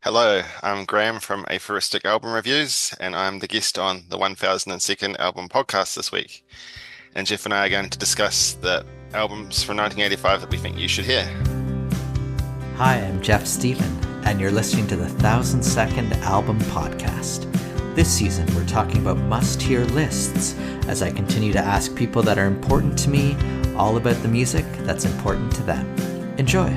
Hello, I'm Graham from Aphoristic Album Reviews, and I'm the guest on the 1002nd Album Podcast this week. And Jeff and I are going to discuss the albums from 1985 that we think you should hear. Hi, I'm Jeff Stephen, and you're listening to the 1002nd Album Podcast. This season, we're talking about must-hear lists as I continue to ask people that are important to me all about the music that's important to them. Enjoy!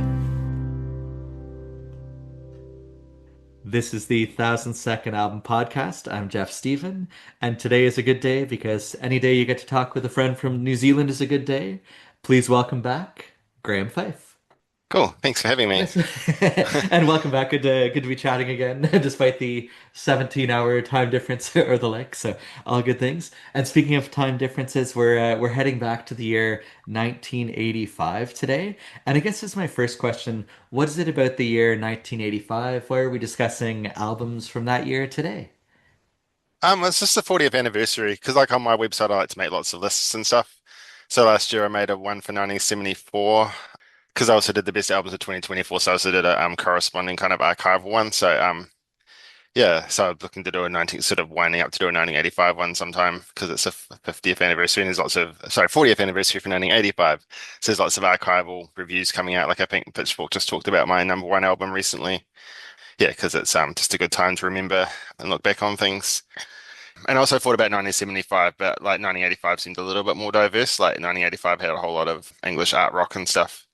This is the 1002nd Album Podcast. I'm Jeff Stephen, and today is a good day because any day you get to talk with a friend from New Zealand is a good day. Please welcome back Graham Fyfe. Cool, thanks for having me. Yes. And welcome back. Good to be chatting again, despite the 17-hour time difference or the like. So all good things. And speaking of time differences, we're heading back to the year 1985 today. And I guess this is my first question. What is it about the year 1985? Why are we discussing albums from that year today? It's just the 40th anniversary because, like, on my website, I like to make lots of lists and stuff. So last year I made a one for 1974 because I also did the best albums of 2024. So I also did a corresponding kind of archival one. Yeah, so I'm looking to do a 19, sort of winding up to do a 1985 one sometime because it's a 50th anniversary and there's lots of, sorry, 40th anniversary for 1985. So there's lots of archival reviews coming out. Like I think Pitchfork just talked about my number one album recently. Yeah, because it's just a good time to remember and look back on things. And I also thought about 1975, but like 1985 seemed a little bit more diverse. Like 1985 had a whole lot of English art rock and stuff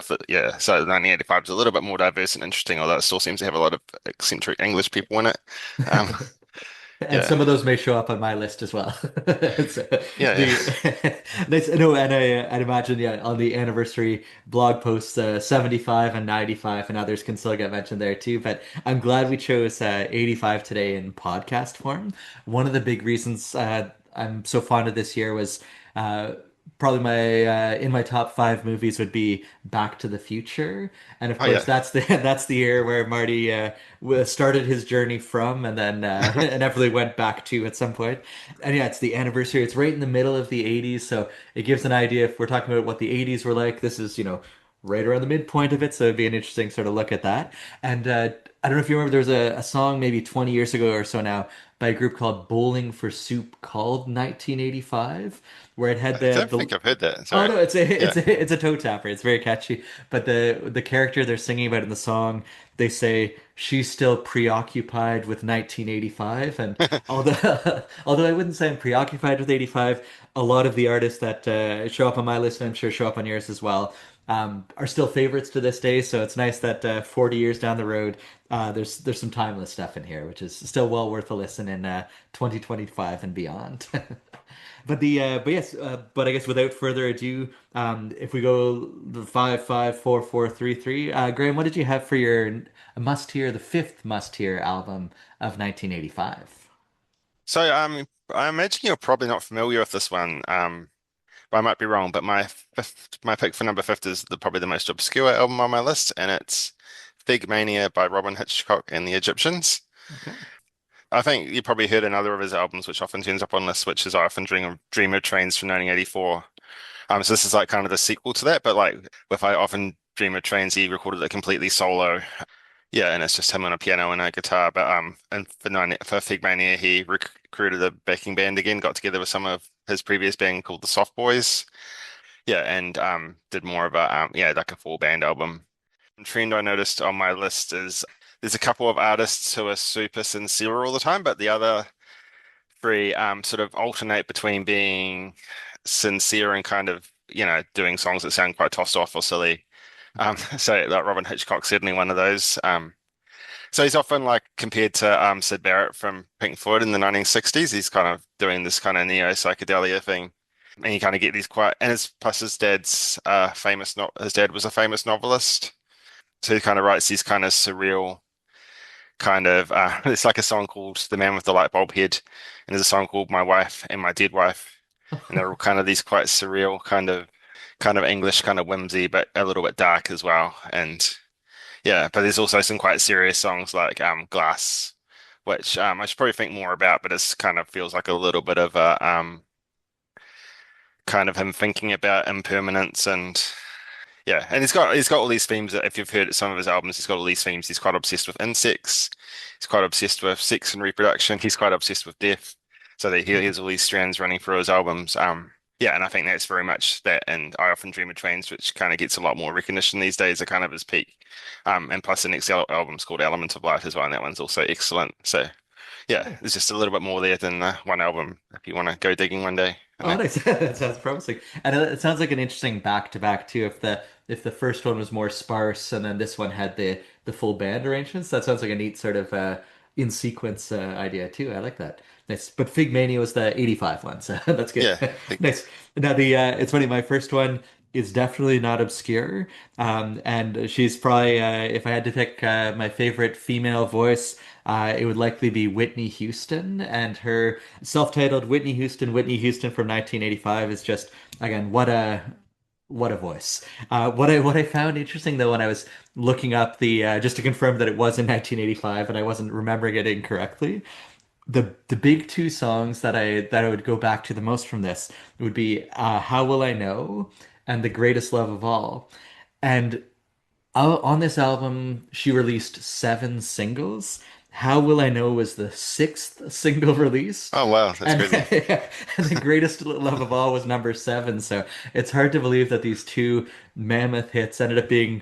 that, yeah. So 1985 is a little bit more diverse and interesting, although it still seems to have a lot of eccentric English people in it. Um, And yeah, some of those may show up on my list as well. So yeah, yeah. no, and I'd imagine, yeah, on the anniversary blog posts, 75 and 95 and others can still get mentioned there too. But I'm glad we chose 85 today in podcast form. One of the big reasons I'm so fond of this year was uh, probably my in my top five movies would be Back to the Future, and of Oh, course yeah. that's the that's the year where Marty started his journey from, and then inevitably went back to at some point. And yeah, it's the anniversary. It's right in the middle of the '80s, so it gives an idea if we're talking about what the '80s were like. This is right around the midpoint of it, so it'd be an interesting sort of look at that. And I don't know if you remember, there was a song maybe 20 years ago or so now by a group called Bowling for Soup called 1985, where it had I don't the think I've heard that. oh Sorry. no, it's a Yeah. it's a toe tapper. It's very catchy. But the character they're singing about in the song, they say she's still preoccupied with 1985. And although although I wouldn't say I'm preoccupied with 85, a lot of the artists that show up on my list, and I'm sure show up on yours as well, are still favorites to this day. So it's nice that 40 years down the road, there's some timeless stuff in here, which is still well worth a listen in 2025 and beyond. But I guess without further ado, if we go the 5 5 4 4 3 3, Graham, what did you have for your must hear, the fifth must hear album of 1985? So I imagine you're probably not familiar with this one. But I might be wrong. But my pick for number fifth is probably the most obscure album on my list, and it's Fig Mania by Robin Hitchcock and the Egyptians. Okay. I think you probably heard another of his albums, which often turns up on lists, which is I Often Dream of Trains from 1984. So this is like kind of the sequel to that, but like with I Often Dream of Trains, he recorded it completely solo. Yeah, and it's just him on a piano and a guitar. But and for Fig Mania, he recruited a backing band again, got together with some of his previous band called the Soft Boys. Yeah, and did more of a yeah, like a full band album. Trend I noticed on my list is there's a couple of artists who are super sincere all the time, but the other three sort of alternate between being sincere and kind of, doing songs that sound quite tossed off or silly. So like Robin Hitchcock's certainly one of those. So he's often like compared to Sid Barrett from Pink Floyd in the 1960s. He's kind of doing this kind of neo psychedelia thing. And you kind of get these quite, and his plus his dad's famous, not his dad was a famous novelist. So he kind of writes these kind of surreal kind of it's like a song called The Man with the Light Bulb Head, and there's a song called My Wife and My Dead Wife. And they're all kind of these quite surreal kind of English kind of whimsy, but a little bit dark as well. And yeah, but there's also some quite serious songs like Glass, which I should probably think more about, but it's kind of feels like a little bit of a kind of him thinking about impermanence and Yeah, and he's got all these themes that if you've heard some of his albums, he's got all these themes. He's quite obsessed with insects. He's quite obsessed with sex and reproduction. He's quite obsessed with death. So that he has all these strands running through his albums. Yeah, and I think that's very much that. And I Often Dream of Trains, which kind of gets a lot more recognition these days, are kind of his peak. And plus the next album's called Element of Light as well, and that one's also excellent. So yeah, there's just a little bit more there than one album if you want to go digging one day. Oh, nice. That sounds promising. And it sounds like an interesting back to back too. If the first one was more sparse and then this one had the full band arrangements, that sounds like a neat sort of in sequence idea too. I like that. Nice. But Fig Mania was the 85 one, so that's good. Yeah, Nice. Now the it's funny, my first one is definitely not obscure. And she's probably if I had to pick my favorite female voice, it would likely be Whitney Houston, and her self-titled Whitney Houston from 1985 is just again what a voice. What I found interesting though when I was looking up the just to confirm that it was in 1985 and I wasn't remembering it incorrectly, the big two songs that I would go back to the most from this would be How Will I Know and The Greatest Love of All. And on this album, she released seven singles. How Will I Know was the sixth single released. oh wow, that's And, crazy. and The Greatest Love of All was number seven. So it's hard to believe that these two mammoth hits ended up being,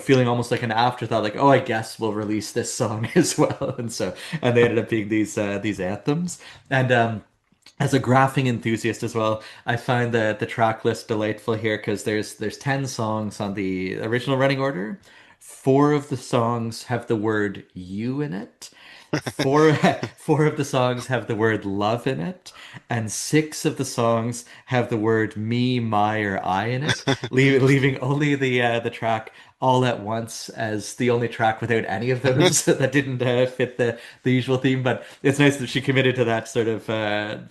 feeling almost like an afterthought, like, oh, I guess we'll release this song as well. And they ended up being these anthems. And as a graphing enthusiast as well, I find the track list delightful here because there's 10 songs on the original running order. Four of the songs have the word you in it. Four four of the songs have the word love in it, and six of the songs have the word me, my, or I in it, leaving only the track All at Once as the only track without any of those that didn't fit the usual theme. But it's nice that she committed to that sort of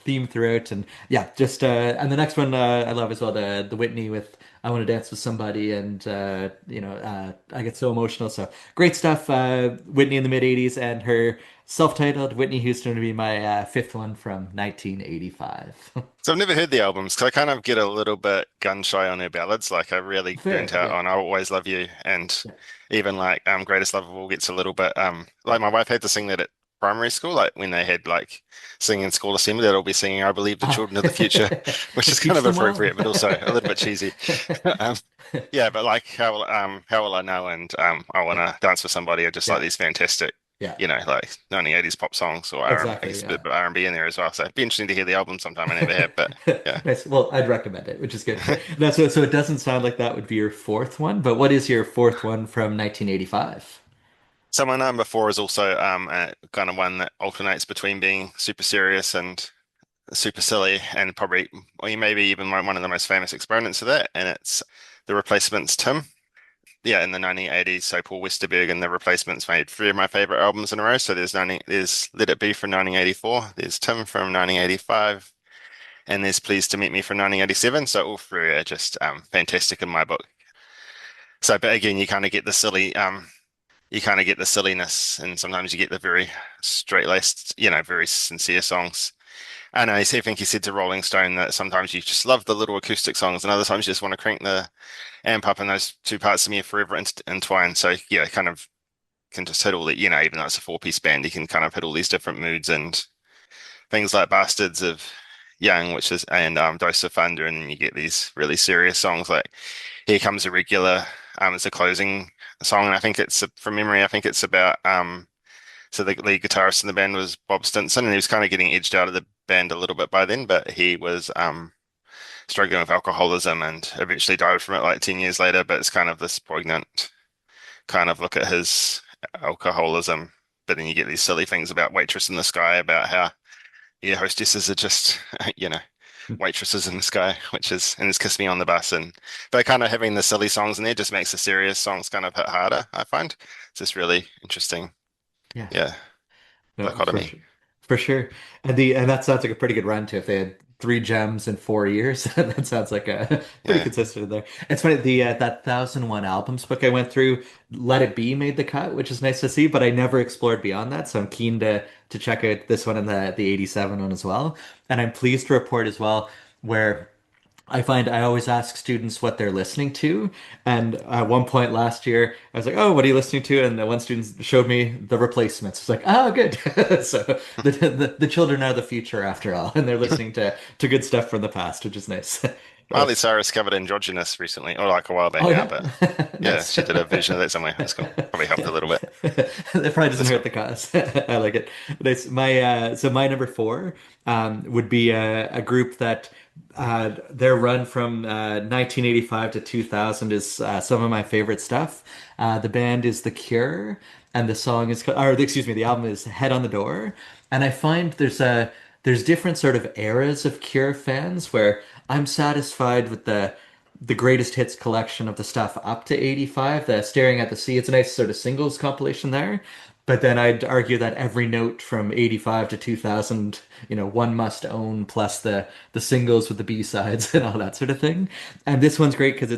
theme throughout, and yeah, just and the next one I love as well, the Whitney with I want to dance with somebody, and I get so emotional. So great stuff. Whitney in the mid '80s, and her self-titled Whitney Houston to be my fifth one from 1985. So I've never heard the albums because I kind of get a little bit gun shy on her ballads. Like I really burnt Fair, out yeah, on "I'll Always Love You," and yeah. even like "Greatest Love of All" gets a little bit like my wife had to sing that at primary school, like when they had like singing school assembly, they'd all be singing "I Believe the Children of the Future," which To is kind teach of them well. appropriate, but also a little bit cheesy. Um, yeah, but like how will I know and I Yeah, wanna dance with somebody are just like yeah, these fantastic, yeah, like 1980s pop songs or I exactly. guess a Yeah. bit of R&B in there as well. So it'd be interesting to hear the album sometime. I never have, but yeah. Nice. Well, I'd recommend it, which is good. No, so it doesn't sound like that would be your fourth one, but what is your fourth one from 1985? So my number four is also kind of one that alternates between being super serious and super silly, and probably or maybe even one of the most famous exponents of that, and it's The Replacements' Tim. Yeah, in the 1980s, so Paul Westerberg and The Replacements made three of my favorite albums in a row. So there's Let It Be from 1984, there's Tim from 1985, and there's Pleased to Meet Me from 1987. So all three are just fantastic in my book. So, but again, you kind of get the silliness, and sometimes you get the very straight-laced, very sincere songs. I know, I think he said to Rolling Stone that sometimes you just love the little acoustic songs, and other times you just want to crank the amp up, and those two parts of me are forever entwined. So, yeah, kind of can just hit all the, even though it's a four-piece band, you can kind of hit all these different moods and things like Bastards of Young, which is, and Dose of Thunder, and then you get these really serious songs like Here Comes a Regular, as a closing song, and I think it's from memory, I think it's about so the lead guitarist in the band was Bob Stinson, and he was kind of getting edged out of the band a little bit by then, but he was struggling with alcoholism and eventually died from it like 10 years later. But it's kind of this poignant kind of look at his alcoholism. But then you get these silly things about Waitress in the Sky, about how, yeah, hostesses are just, you know, waitresses in the sky, and it's Kiss Me on the Bus. And but kind of having the silly songs in there just makes the serious songs kind of hit harder, I find. It's just really interesting, Yeah. yeah, No, for dichotomy. sure. For sure. And that sounds like a pretty good run too. If they had three gems in 4 years, that sounds like a pretty Yeah. consistent in there. It's funny, that 1001 albums book I went through, Let It Be made the cut, which is nice to see, but I never explored beyond that. So I'm keen to check out this one and the 87 one as well. And I'm pleased to report as well, where I find I always ask students what they're listening to. And at one point last year, I was like, "Oh, what are you listening to?" And then one student showed me The Replacements. It's like, "Oh, good." So the children are the future after all, and they're listening to good stuff from the past, which is nice. Miley That's Cyrus covered Androgynous recently, or like a while back oh now, yeah, but yeah, nice. she did a version of that somewhere. That's cool. Probably helped a little bit. That probably doesn't That's hurt cool. the cause. I like it. Nice. My so my number four would be a group that their run from 1985 to 2000 is some of my favorite stuff. The band is The Cure, and the song is, or excuse me, the album is Head on the Door. And I find there's different sort of eras of Cure fans where I'm satisfied with the greatest hits collection of the stuff up to 85, the Staring at the Sea. It's a nice sort of singles compilation there. But then I'd argue that every note from 85 to 2000, one must own plus the singles with the B-sides and all that sort of thing. And this one's great because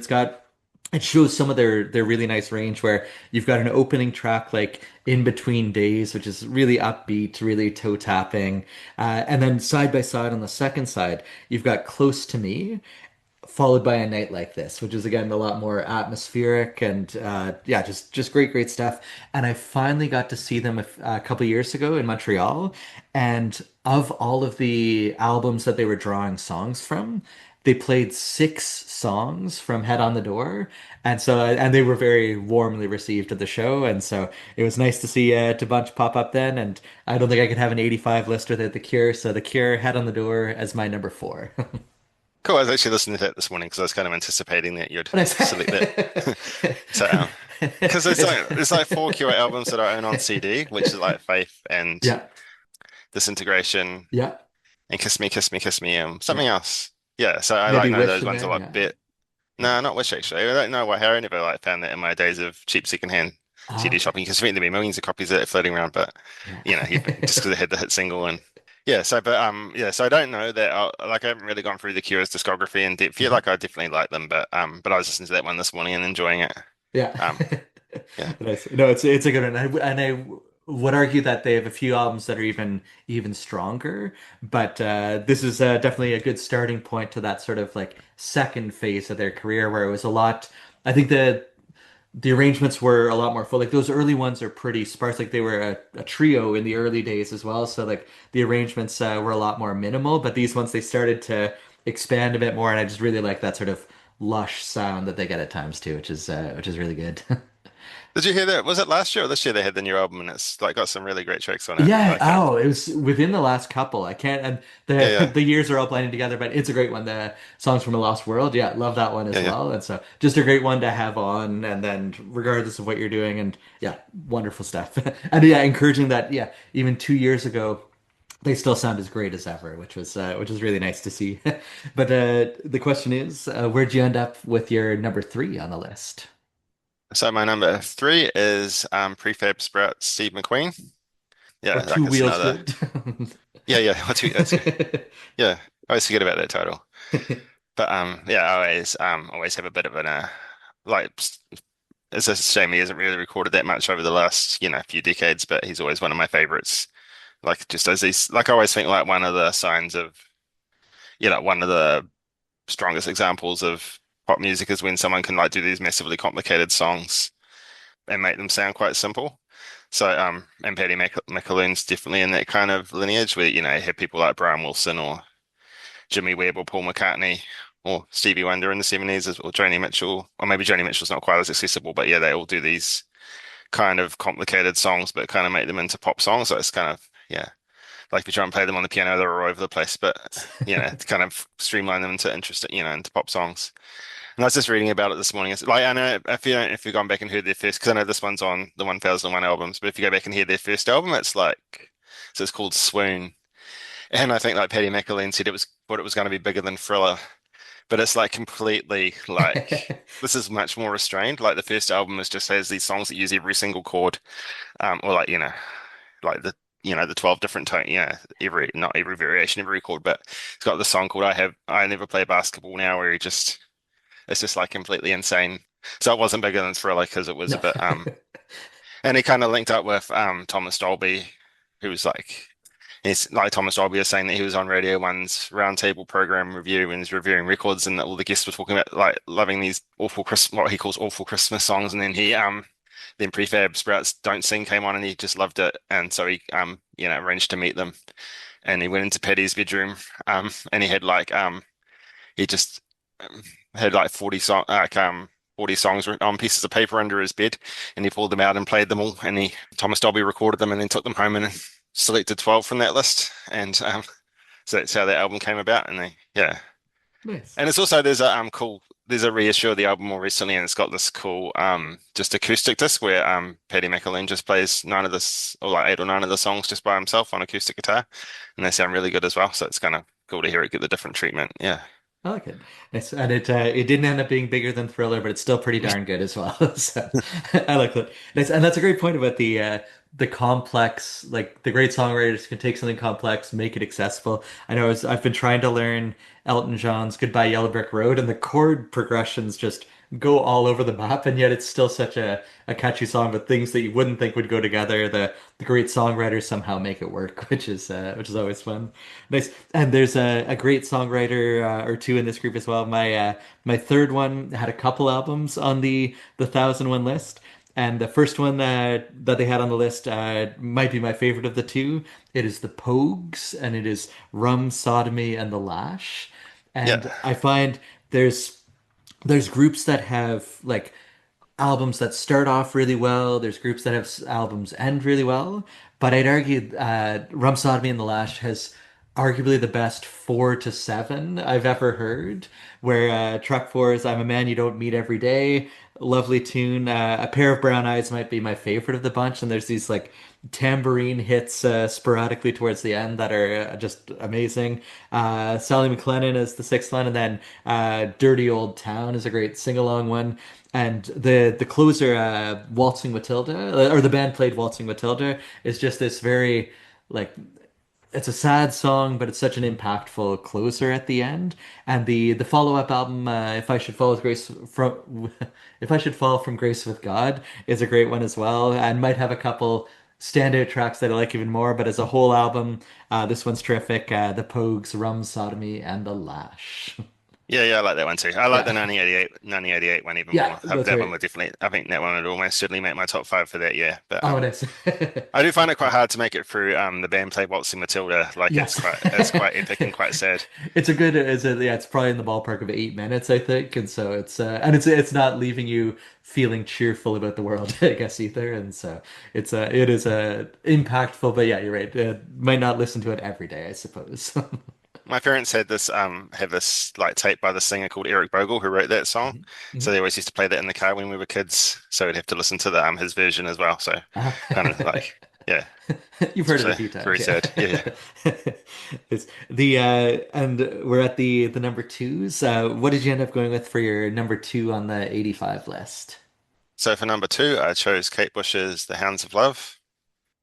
it shows some of their really nice range where you've got an opening track like In Between Days, which is really upbeat, really toe tapping. And then side by side on the second side, you've got Close to Me, followed by A Night Like This, which is again a lot more atmospheric and yeah, just great stuff. And I finally got to see them a couple years ago in Montreal, and of all of the albums that they were drawing songs from, they played six songs from Head on the Door, and so and they were very warmly received at the show, and so it was nice to see to Bunch pop up then. And I don't think I could have an 85 list without The Cure, so The Cure, Head on the Door as my number four. Cool. I was actually listening to it this morning because I was kind of anticipating that you'd What I say? select that. So, because there's like four Cure albums that I own on CD, which is like Faith and Yeah, Disintegration yeah, and Kiss Me, Kiss Me, Kiss Me, yeah. something else. Yeah, so I like Maybe know Wish those in ones a there. lot Yeah, bit. yeah. No, not Wish actually. I don't know why I never like found that in my days of cheap secondhand Ah, CD okay. shopping because there'd be millions of copies of it floating around, but Yeah. just because it had the hit single and yeah. So, but yeah. So I don't know that like I haven't really gone through the Cure's discography and feel Mhm. like I definitely like them, but I was listening to that one this morning and enjoying it. Yeah. Um, yeah. Nice. No, it's a good one. And I would argue that they have a few albums that are even stronger, but this is definitely a good starting point to that sort of like second phase of their career where it was a lot. I think the arrangements were a lot more full. Like those early ones are pretty sparse. Like they were a trio in the early days as well. So like the arrangements were a lot more minimal. But these ones they started to expand a bit more, and I just really like that sort of lush sound that they get at times too, which is really good. Did you hear that? Was it last year or this year they had the new album and it's like got some really great tracks on it. Yeah, Like oh, it was within the last couple. I can't, and yeah, the yeah, the years are all blending together, but it's a great one. The Songs from a Lost World, yeah, love that one yeah, as yeah. well. And so just a great one to have on, and then regardless of what you're doing, and yeah, wonderful stuff. And yeah, encouraging that, yeah, even 2 years ago, they still sound as great as ever, which was really nice to see. But the question is, where'd you end up with your number three on the list? So my number three is Prefab Sprout Steve McQueen. Or Yeah, Two like it's Wheels another. Good? Yeah, yeah. That's good. Yeah, I always forget about that title. But yeah, I always have a bit of an like. It's a shame he hasn't really recorded that much over the last few decades, but he's always one of my favorites. Like just as he's like I always think like one of the signs of one of the strongest examples of pop music is when someone can like do these massively complicated songs and make them sound quite simple. So and McAloon's definitely in that kind of lineage where you have people like Brian Wilson or Jimmy Webb or Paul McCartney or Stevie Wonder in the 70s or Joni Mitchell, or maybe Joni Mitchell's not quite as accessible, but yeah, they all do these kind of complicated songs, but kind of make them into pop songs. So it's kind of, yeah, like if you try and play them on the piano, they're all over the place, but to kind of streamline them into interesting, into pop songs. And I was just reading about it this morning. It's like, I know if you've gone back and heard their first, because I know this one's on the 1001 albums, but if you go back and hear their first album, so it's called Swoon. And I think like Paddy McAloon said thought it was going to be bigger than Thriller, but it's like completely like this is much more restrained. Like the first album is just has these songs that use every single chord, or like like the 12 different tone, every not every variation, every chord, but it's got the song called I Never Play Basketball Now, where it's just like completely insane. So it wasn't bigger than Thriller because it was No. a bit. And he kind of linked up with Thomas Dolby, who was like It's like Thomas Dolby was saying that he was on Radio One's roundtable program review and he's reviewing records, and all the guests were talking about like loving these awful what he calls awful Christmas songs, and then then Prefab Sprouts Don't Sing came on and he just loved it, and so he arranged to meet them, and he went into Paddy's bedroom, and he just had like 40 songs on pieces of paper under his bed, and he pulled them out and played them all. And Thomas Dolby recorded them and then took them home and selected 12 from that list. And so that's how that album came about. And yeah, Nice. and it's also there's a reissue of the album more recently, and it's got this cool just acoustic disc where Paddy McAloon just plays nine of this or like 8 or 9 of the songs just by himself on acoustic guitar, and they sound really good as well. So it's kind of cool to hear it get the different treatment. Yeah. I like it. And it didn't end up being bigger than Thriller, but it's still pretty darn good as well. So I like that. And that's a great point about the complex, like the great songwriters can take something complex, make it accessible. I've been trying to learn Elton John's Goodbye Yellow Brick Road, and the chord progressions just go all over the map, and yet it's still such a catchy song, but things that you wouldn't think would go together, the great songwriters somehow make it work, which is always fun. Nice. And there's a great songwriter or two in this group as well. My third one had a couple albums on the 1001 list. And the first one that they had on the list might be my favorite of the two. It is the Pogues, and it is Rum, Sodomy, and the Lash. And Yeah. I find there's there's groups that have like albums that start off really well. There's groups that have albums end really well. But I'd argue Rum Sodomy and the Lash has arguably the best 4 to 7 I've ever heard. Where track 4 is I'm a Man You Don't Meet Every Day. Lovely tune. A Pair of Brown Eyes might be my favorite of the bunch. And there's these like tambourine hits sporadically towards the end that are just amazing. Sally McLennan is the sixth one. And then Dirty Old Town is a great sing-along one. And the closer, Waltzing Matilda, or the band played Waltzing Matilda, is just this very like it's a sad song, but it's such an impactful closer at the end. And the follow-up album, If I Should Fall with Grace from If I Should Fall from Grace with God, is a great one as well, and might have a couple standout tracks that I like even more. But as a whole album, this one's terrific. The Pogues, Rum Sodomy, and the Lash. Yeah, yeah, I like that one too. I like the Yeah, 1988 one even yeah, more. that's That one right. would definitely, I think that one would almost certainly make my top five for that year. But Oh, nice. I do find it quite hard to make it through the band play Waltzing Matilda. Like Yes. it's quite epic and quite sad. It's probably in the ballpark of 8 minutes, I think. And so it's not leaving you feeling cheerful about the world, I guess, either. And so it is impactful, but yeah, you're right. Might not listen to it every day, I suppose. My parents had this have this like tape by the singer called Eric Bogle who wrote that song. Mhm. So Mhm. they always used to play that in the car when we were kids. So we'd have to listen to the his version as well. So Uh, kind of like yeah, You've heard it's it a few times, very sad. Yeah, yeah. yeah. It's the and we're at the number twos. What did you end up going with for your number two on the 85 list? So for number two, I chose Kate Bush's The Hounds of Love.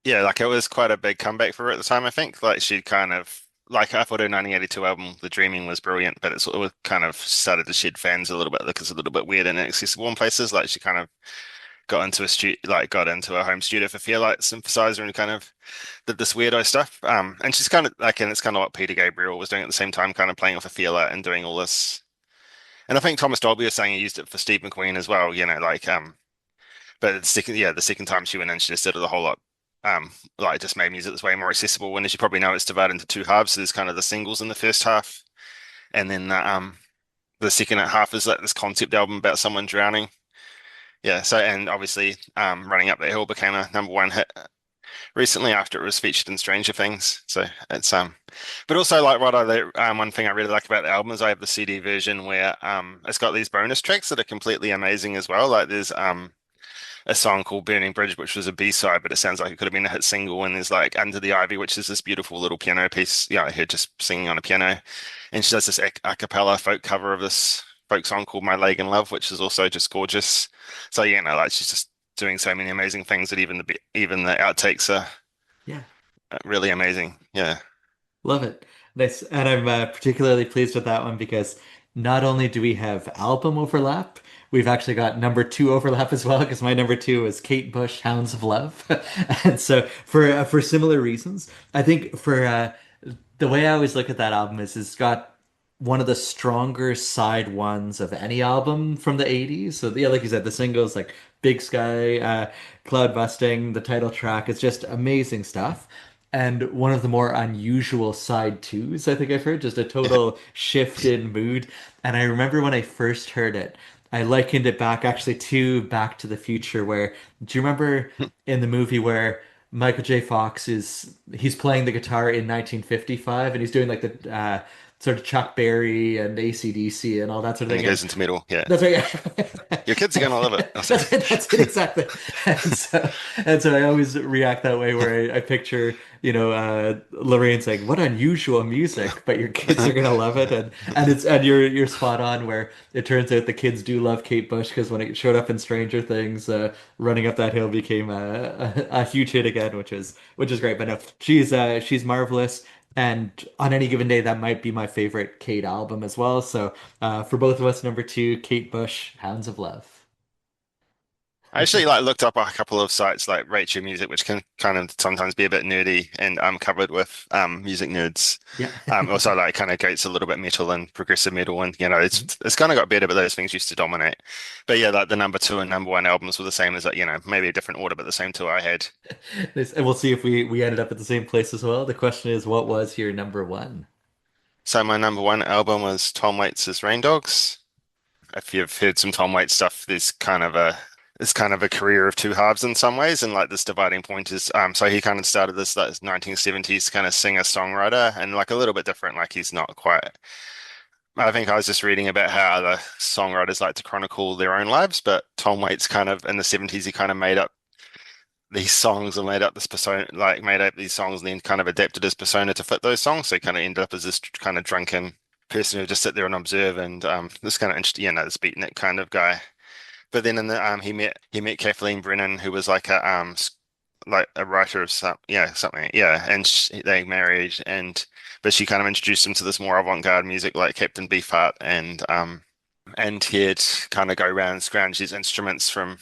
Yeah, like it was quite a big comeback for her at the time, I think. Like she kind of like I thought her 1982 album, The Dreaming, was brilliant, but it was kind of started to shed fans a little bit because it's a little bit weird and inaccessible in places. Like she kind of got into a home studio for Fairlight synthesizer and kind of did this weirdo stuff. And she's kind of like, and it's kind of what Peter Gabriel was doing at the same time, kind of playing off a Fairlight and doing all this. And I think Thomas Dolby was saying he used it for Steve McQueen as well, but the second time she went in, she just did it a whole lot. Like just made music that's way more accessible. And as you probably know, it's divided into two halves. So there's kind of the singles in the first half, and then the second half is like this concept album about someone drowning. Yeah. So and obviously, Running Up That Hill became a number one hit recently after it was featured in Stranger Things. So but also like one thing I really like about the album is I have the CD version where it's got these bonus tracks that are completely amazing as well. Like there's a song called Burning Bridge, which was a B-side, but it sounds like it could have been a hit single. And there's like Under the Ivy, which is this beautiful little piano piece. Yeah, I heard just singing on a piano. And she does this a cappella folk cover of this folk song called My Leg in Love, which is also just gorgeous. So, like she's just doing so many amazing things that even the outtakes are Yeah. really amazing. Yeah. Love it. Nice. And I'm particularly pleased with that one because not only do we have album overlap, we've actually got number two overlap as well because my number two is Kate Bush, Hounds of Love, and so for similar reasons, I think for the way I always look at that album is it's got one of the stronger side ones of any album from the 80s. So yeah, like you said, the singles like Big Sky, Cloud Busting, the title track is just amazing stuff. And one of the more unusual side twos I think I've heard, just a total shift in mood. And I remember when I first heard it, I likened it back actually to Back to the Future, where do you remember in the movie where Michael J. Fox he's playing the guitar in 1955 and he's doing like the sort of Chuck Berry and AC/DC and all that sort of And it thing. goes And into metal. Yeah. that's right. Yeah. Your kids are gonna love it. Also. That's it exactly. And so I always react that way where I picture, Lorraine saying, "What unusual music," but your kids are gonna love it, and you're spot on where it turns out the kids do love Kate Bush because when it showed up in Stranger Things, "Running Up That Hill" became a huge hit again, which is great. But no, she's marvelous. And on any given day, that might be my favorite Kate album as well. So for both of us, number two, Kate Bush, Hounds of Love. I actually like looked up a couple of sites like Rate Your Music, which can kind of sometimes be a bit nerdy and covered with music nerds. Yeah. Also like kind of goes a little bit metal and progressive metal, and it's kind of got better, but those things used to dominate. But yeah, like the number two and number one albums were the same as like maybe a different order, but the same two I had. And we'll see if we ended up at the same place as well. The question is, what was your number one? So my number one album was Tom Waits' Rain Dogs. If you've heard some Tom Waits stuff, there's kind of a career of two halves in some ways, and like this dividing point is so he kind of started this like 1970s kind of singer-songwriter and like a little bit different, like he's not quite. I think I was just reading about how other songwriters like to chronicle their own lives, but Tom Waits kind of in the 70s he kind of made up these songs and made up this persona, like made up these songs and then kind of adapted his persona to fit those songs. So he kind of ended up as this kind of drunken person who just sit there and observe and this kind of interesting, this beatnik kind of guy. But then in the he met Kathleen Brennan, who was like like a writer of something, yeah, and they married, and but she kind of introduced him to this more avant-garde music like Captain Beefheart, and he'd kind of go around and scrounge these instruments from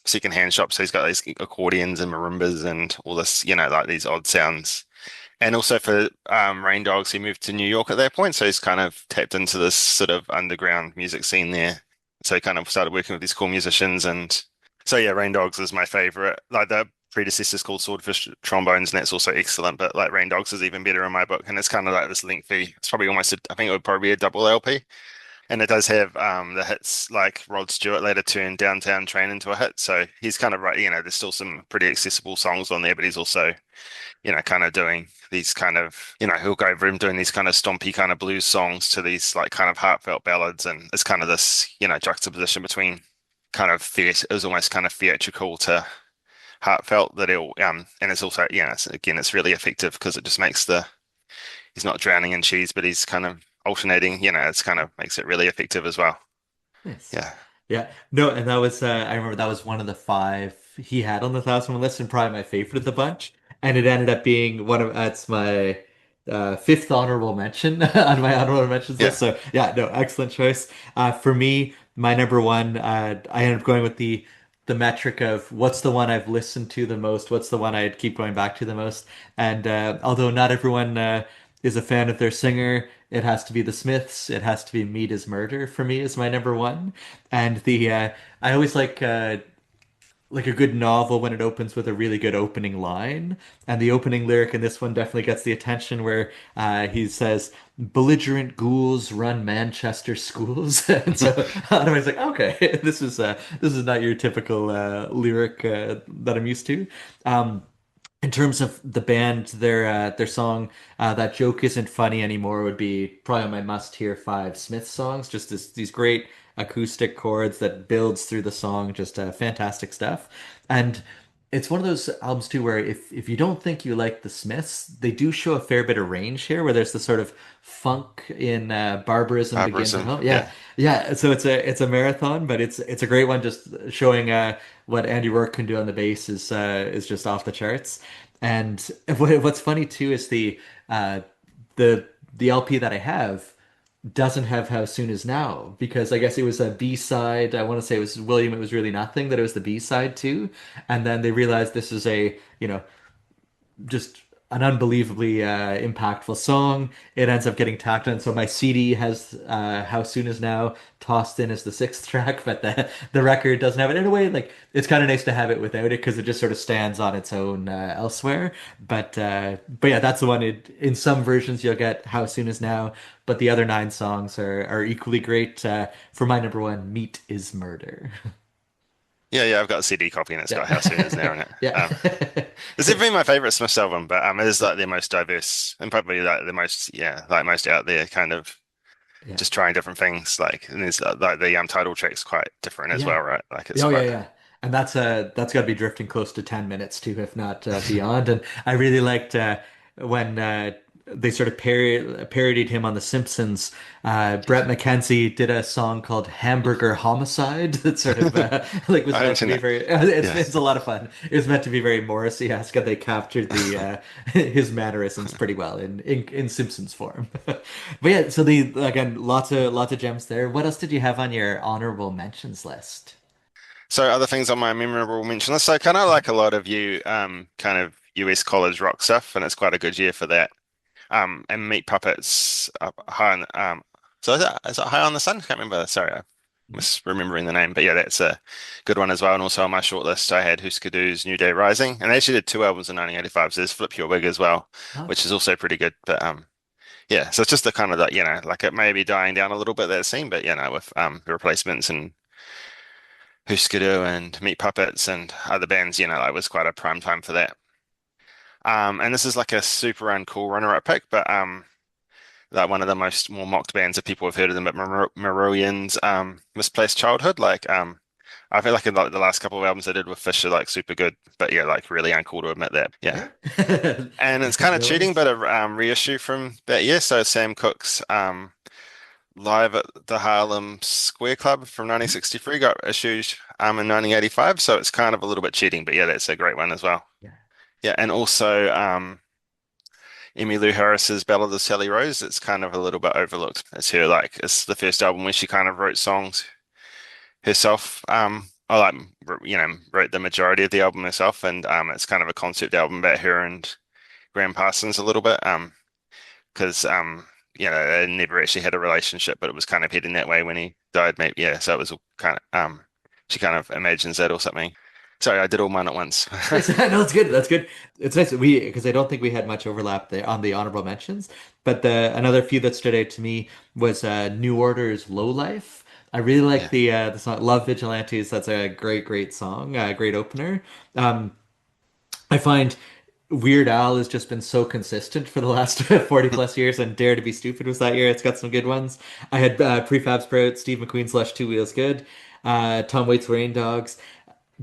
secondhand shops. So he's got these accordions and marimbas and all this, like these odd sounds. And also for Rain Dogs, he moved to New York at that point, so he's kind of tapped into this sort of underground music scene there. So he kind of started working with these cool musicians, and so yeah, Rain Dogs is my favorite. Like the predecessor's called Swordfish Trombones, and that's also excellent. But like Rain Dogs is even better in my book, and it's kind of like this lengthy. It's probably almost, I think it would probably be a double LP, and it does have the hits like Rod Stewart later turned Downtown Train into a hit. So he's kind of right. There's still some pretty accessible songs on there, but he's also kind of doing these kind of, he'll go over him doing these kind of stompy kind of blues songs to these like kind of heartfelt ballads. And it's kind of this, juxtaposition between kind of theatre, it was almost kind of theatrical to heartfelt that and it's also, it's really effective because it just makes he's not drowning in cheese, but he's kind of alternating, it's kind of makes it really effective as well. Nice. Yeah. Yeah. No, and that was I remember that was one of the five he had on the 1,000 list and probably my favorite of the bunch. And it ended up being one of it's my fifth honorable mention on my honorable mentions list. Yeah. So yeah, no, excellent choice. For me, my number one, I ended up going with the metric of what's the one I've listened to the most, what's the one I'd keep going back to the most. And although not everyone is a fan of their singer, it has to be the Smiths. It has to be Meat is Murder for me is my number one. And the I always like a good novel when it opens with a really good opening line. And the opening lyric in this one definitely gets the attention where he says, "Belligerent ghouls run Manchester schools." And so I was like, okay, this is not your typical lyric that I'm used to. In terms of the band, their song "That Joke Isn't Funny Anymore" would be probably on my must-hear five Smith songs. Just these great acoustic chords that builds through the song, just fantastic stuff. And it's one of those albums too where if you don't think you like the Smiths, they do show a fair bit of range here, where there's the sort of funk in Barbarism Begins at Barbarism. Home. Yeah. Yeah, yeah. So it's a marathon, but it's a great one. Just showing what Andy Rourke can do on the bass is just off the charts. And what's funny too is uh, the the LP that I have. doesn't have How Soon Is Now because I guess it was a B-side. I want to say it was William, It Was Really Nothing, that it was the B-side too. And then they realized this is just an unbelievably impactful song. It ends up getting tacked on. So my CD has How Soon Is Now tossed in as the sixth track, but the record doesn't have it. In a way, like it's kind of nice to have it without it because it just sort of stands on its own elsewhere. But yeah, that's the one. In some versions, you'll get How Soon Is Now, but the other nine songs are equally great. For my number one, Meat is Murder. Yeah, yeah, I've got a CD copy and it's got How Soon Is Yeah. Now in it. Yeah. It's definitely my favorite Smiths album, but it is like the most diverse and probably like the most, yeah, like most out there kind of Yeah. just trying different things. Like, and there's like the title track's quite different as Yeah. well, right? Like it's Oh yeah, quite, yeah. And that's got to be drifting close to 10 minutes too, if not beyond. And I really liked when they sort of parodied him on The Simpsons. Brett McKenzie did a song called Hamburger Homicide that sort of like was I haven't meant to seen be that. very Yeah. it's a lot of fun. It was meant to be very Morrissey-esque, and they captured the his mannerisms pretty well in Simpsons form. But yeah, so the again, lots of gems there. What else did you have on your honorable mentions list? So other things on my memorable mention list. So kind of like a lot of you, kind of US college rock stuff, and it's quite a good year for that. And Meat Puppets high on, so is it High on the Sun? Can't remember. Sorry, I'm misremembering the name, but yeah, that's a good one as well. And also on my short list, I had Husker Du's New Day Rising, and they actually did two albums in 1985. So there's Flip Your Wig as well, which Okay. is also pretty good. But yeah, so it's just the kind of that like it may be dying down a little bit that scene, but with the replacements and Husker Du and Meat Puppets and other bands, like was quite a prime time for that. And this is like a super uncool runner-up pick, but like one of the more mocked bands if people have heard of them, but Maroon's Misplaced Childhood. Like I feel like in like the last couple of albums they did with Fish are like super good, but yeah, like really uncool to admit that. Yeah. Yeah. And it's kind of No cheating, worries. but a reissue from that year. So Sam Cooke's Live at the Harlem Square Club from 1963 got issued in 1985. So it's kind of a little bit cheating, but yeah, that's a great one as well. Yeah. Yeah, and also Emmylou Harris's Ballad of Sally Rose. It's kind of a little bit overlooked. It's the first album where she kind of wrote songs herself. I like wrote the majority of the album herself, and it's kind of a concept album about her and Graham Parsons a little bit. Because they never actually had a relationship, but it was kind of heading that way when he died. Maybe yeah. So it was kind of she kind of imagines that or something. Sorry, I did all mine at once. No, it's good. That's good. It's nice that we because I don't think we had much overlap there on the honorable mentions. But the another few that stood out to me was New Order's Low Life. I really like Yeah. the song Love Vigilantes. That's a great song, great opener. Um, I find Weird Al has just been so consistent for the last 40 plus years, and Dare to Be Stupid was that year. It's got some good ones. I had Prefab Sprout, Steve McQueen's Lush Two Wheels Good, Tom Waits' Rain Dogs.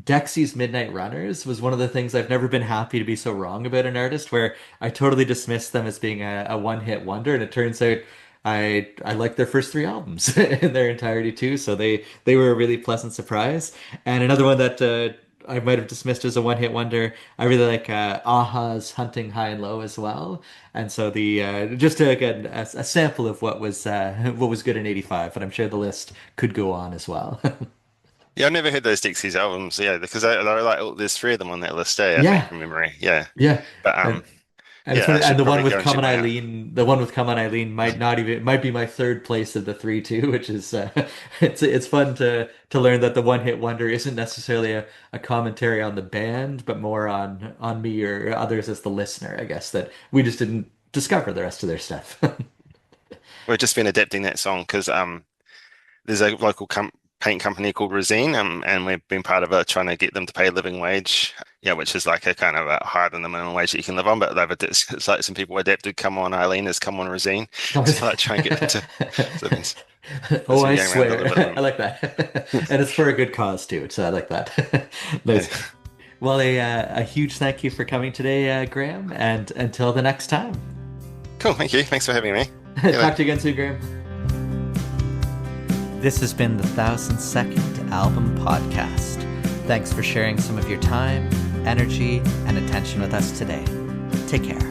Dexy's Midnight Runners was one of the things I've never been happy to be so wrong about an artist, where I totally dismissed them as being a one-hit wonder, and it turns out I like their first three albums in their entirety too, so they were a really pleasant surprise. And another one that I might have dismissed as a one-hit wonder, I really like Aha's Hunting High and Low as well. And so the just to get a sample of what was good in '85, but I'm sure the list could go on as well. Yeah, I've never heard those Dixie's albums. Yeah, because they're like there's three of them on that list. I think Yeah, from memory. Yeah, yeah. but And it's yeah, I funny, and should the one probably with go and Come check on mine out. Eileen, the one with Come on Eileen might be my third place of the three too, which is it's fun to learn that the one hit wonder isn't necessarily a commentary on the band, but more on me or others as the listener, I guess, that we just didn't discover the rest of their stuff. We've just been adapting that song because there's a local paint company called Resine, and we've been part of it trying to get them to pay a living wage. Yeah, which is like a kind of a higher than the minimum wage that you can live on. But it's like some people adapted "Come on, Eileen" as "Come on, Resine" to like try and get them to. So Oh, there's been I going around a little bit at swear. the I like that. And it's for a good cause too, so I like that. Yeah, Nice. Well, a huge thank you for coming today, Graham, and until the next time. cool. Thank you. Thanks for having me. See you Talk to later. you again soon, Graham. This has been the 1002nd Album Podcast. Thanks for sharing some of your time, energy, and attention with us today. Take care.